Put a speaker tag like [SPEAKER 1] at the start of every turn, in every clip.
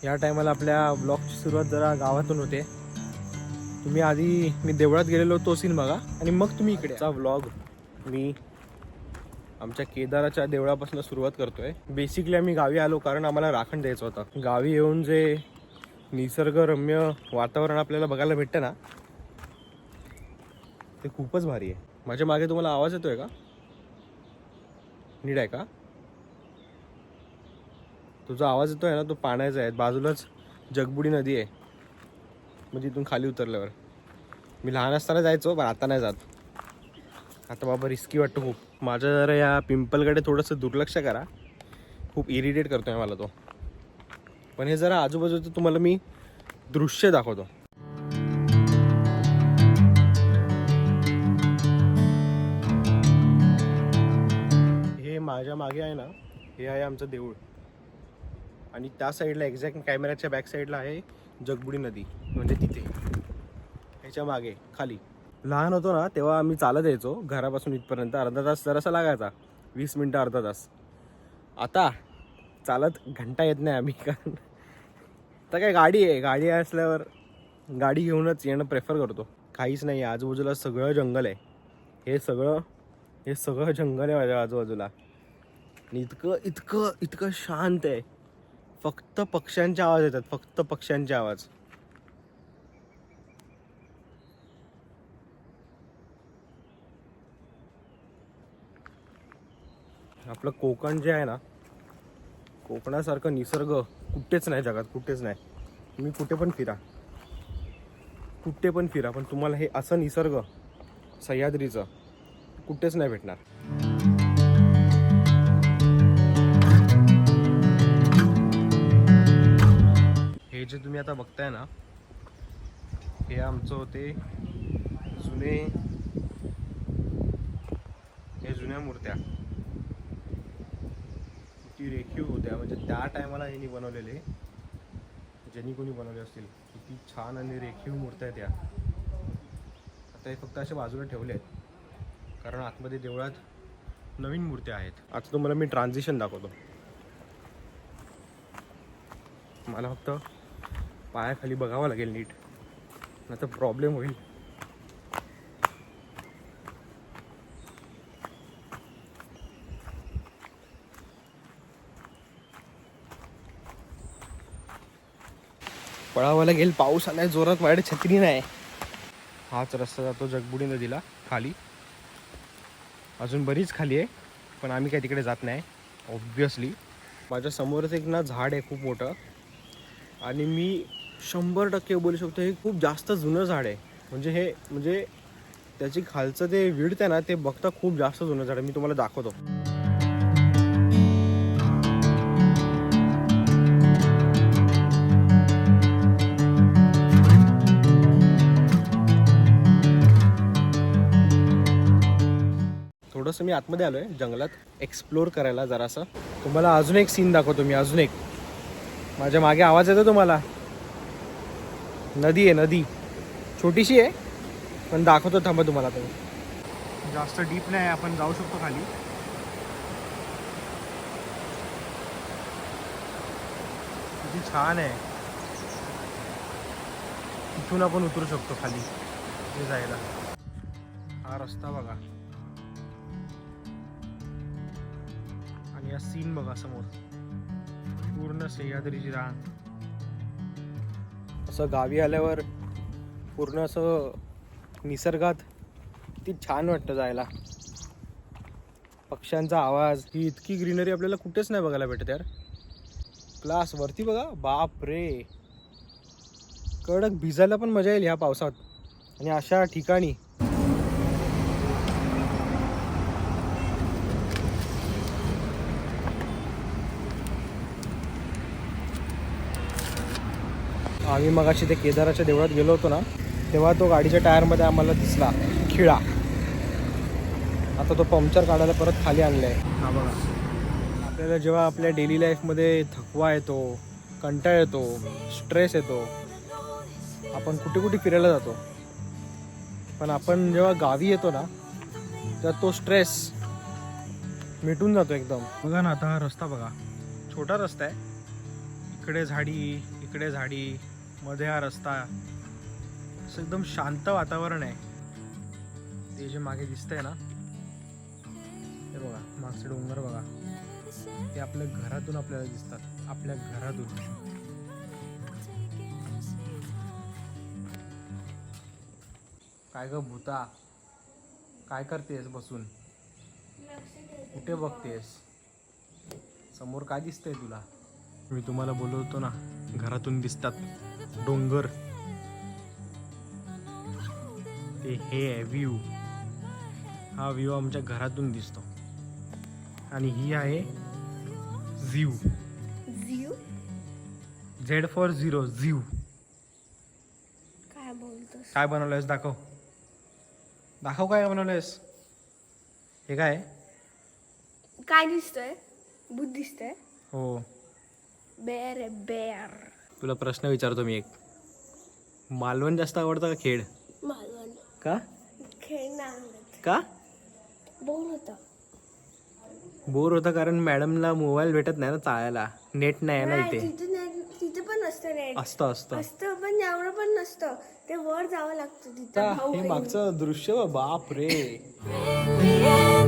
[SPEAKER 1] या टायमाला आपल्या ब्लॉगची सुरुवात जरा गावातून होते. तुम्ही आधी मी देवळात गेलेलो तो सीन बघा आणि मग तुम्ही इकडे चा व्लॉग मी आमच्या केदाराच्या देवळापासून सुरुवात करतोय. बेसिकली आम्ही गावी आलो कारण आम्हाला राखण द्यायचं होतं. गावी येऊन जे निसर्गरम्य वातावरण आपल्याला बघायला भेटतं ना ते खूपच भारी आहे. माझ्या मागे तुम्हाला आवाज येतोय का? नीट आहे का? तुझा आवाज येतोय ना तो पाण्याचा आहे. बाजूलाच जगबुडी नदी आहे, म्हणजे इथून खाली उतरल्यावर. मी लहान असताना जायचो पण आता नाही जात. आता बाबा रिस्की वाटतं खूप. माझं जरा या पिंपलकडे थोडंसं दुर्लक्ष करा, खूप इरिटेट करतोय मला तो. पण हे जरा आजूबाजूचं तुम्हाला मी दृश्य दाखवतो. हे माझ्या मागे आहे ना, हे आहे आमचं देऊळ आणि त्या साईडला एक्झॅक्ट कॅमेऱ्याच्या बॅक साईडला आहे जगबुडी नदी, म्हणजे तिथे ह्याच्या मागे खाली. लहान होतो ना तेव्हा आम्ही चालत यायचो घरापासून इथपर्यंत. अर्धा तास जरासा लागायचा, 20 मिनटं अर्धा तास. आता चालत घंटा येत नाही आम्ही, कारण आता काय गाडी आहे. गाडी असल्यावर गाडी घेऊनच येणं प्रेफर करतो. काहीच नाही आहे आजूबाजूला, सगळं जंगल आहे. हे सगळं जंगल आहे माझ्या आजूबाजूला आणि इतकं इतकं इतकं शांत आहे. फक्त पक्ष्यांचे आवाज येतात, फक्त पक्ष्यांचे आवाज. आपलं कोकण जे आहे ना, कोकणासारखं निसर्ग कुठेच नाही जगात, कुठेच नाही. तुम्ही कुठे पण फिरा पण तुम्हाला हे असं निसर्ग सह्याद्रीचं कुठेच नाही भेटणार. हे जे तुम्ही आता बघताय ना, हे आमचं होते जुन्या मूर्त्या. ती रेखीव होत्या, म्हणजे त्या टायमाला ह्यांनी बनवलेले, ज्यांनी कोणी बनवले असतील. किती छान आणि रेखीव मूर्त्या आहेत त्या. आता हे फक्त अशा बाजूला ठेवले आहेत कारण आतमध्ये देवळात नवीन मूर्त्या आहेत. आता तुम्हाला मी ट्रान्झिशन दाखवतो. मला फक्त पायाखाली बघावं लागेल नीट, नाही तर प्रॉब्लेम होईल. पळावं लागेल, पाऊस आलाय जोरात, माझ्याकडे छत्री नाही. हाच रस्ता जातो जगबुडी नदीला खाली. अजून बरीच खाली आहे पण आम्ही काय तिकडे जात नाही ऑब्वियसली. माझ्या समोरच एक ना झाड आहे खूप मोठं, आणि मी 100% बोलू शकतो हे खूप जास्त जुनं झाड आहे. म्हणजे त्याची खालचं ते विड्थ आहे ना, ते बघता खूप जास्त जुनं झाड आहे. मी तुम्हाला दाखवतो. थोडंसं मी आतमध्ये आलोय जंगलात एक्सप्लोर करायला जरासं. तुम्हाला अजून एक सीन दाखवतो मी, अजून एक. माझ्या मागे आवाज येतो तुम्हाला? नदी आहे, नदी छोटीशी आहे पण दाखवतो थांबा तुम्हाला. तुम्ही जास्त डीप नाही, आपण जाऊ शकतो खाली. किती छान आहे. इथून आपण उतरू शकतो खाली तिथे जायला. हा रस्ता बघा आणि हा सीन बघा समोर, पूर्ण सह्याद्रीची रान. असं गावी आल्यावर पूर्ण असं निसर्गात किती छान वाटतं जायला. पक्ष्यांचा आवाज, ही इतकी ग्रीनरी आपल्याला कुठेच नाही बघायला भेटत यार. क्लास. वरती बघा, बाप रे, कडक भिजायला पण मजा येईल ह्या पावसात आणि अशा ठिकाणी. आम्ही मगाशी ते केदाराच्या देवळात गेलो होतो ना, तेव्हा तो गाडीच्या टायरमध्ये आम्हाला दिसला खिळा. आता तो पंक्चर काढायला परत खाली आणला आहे. हा बघा. आपल्याला जेव्हा आपल्या डेली लाईफमध्ये थकवा येतो, कंटाळा येतो, स्ट्रेस येतो, आपण कुठे कुठे फिरायला जातो, पण आपण जेव्हा गावी येतो ना तर तो स्ट्रेस मिटून जातो एकदम. बघा ना, आता हा रस्ता बघा, छोटा रस्ता आहे इकडे झाडी, इकडे झाडी, मध्ये हा रस्ता. असं एकदम शांत वातावरण आहे. ते जे मागे दिसतंय ना, हे बघा मागचे डोंगर बघा, ते आपल्या घरातून आपल्याला दिसतात, आपल्या घरातून. काय ग भूता, काय करतेस बसून? कुठे बघतेस? समोर काय दिसतंय तुला? मी तुम्हाला बोलत होतो ना, घरातून दिसतात डोंगर. ते हे आहे व्ह्यू. हा व्ह्यू आमच्या घरातून दिसतो. आणि ही आहे झीव.
[SPEAKER 2] झीव?
[SPEAKER 1] झेड फॉर झिरो, झीव.
[SPEAKER 2] काय बोलतोस?
[SPEAKER 1] काय बनवलंयस? दाखव दाखव, काय बनवलंयस? हे काय?
[SPEAKER 2] काय दिसतंय? भूत दिसतंय?
[SPEAKER 1] हो.
[SPEAKER 2] बेअर आहे, बेअर.
[SPEAKER 1] तुला प्रश्न विचारतो मी एक. मालवण जास्त आवडतं का खेड?
[SPEAKER 2] मालवण.
[SPEAKER 1] का?
[SPEAKER 2] खेळ नाही आवडत.
[SPEAKER 1] का?
[SPEAKER 2] बोर होतं.
[SPEAKER 1] बोर होतं कारण मॅडमला मोबाईल भेटत नाही ना चालायला, नेट नाही ना इथे.
[SPEAKER 2] तिथे पण असतं नेट.
[SPEAKER 1] असतं
[SPEAKER 2] असतं पण एवढं पण नसतं. ते वर जावं लागतं तिथं. भाऊ
[SPEAKER 1] हे मागचं दृश्य बाप रे.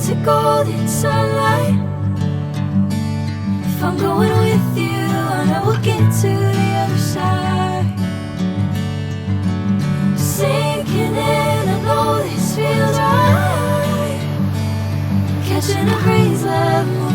[SPEAKER 3] into golden sunlight. If I'm going with you, I know we'll get to the other side. Sinking in, I know this feels right. Catching a breeze, love.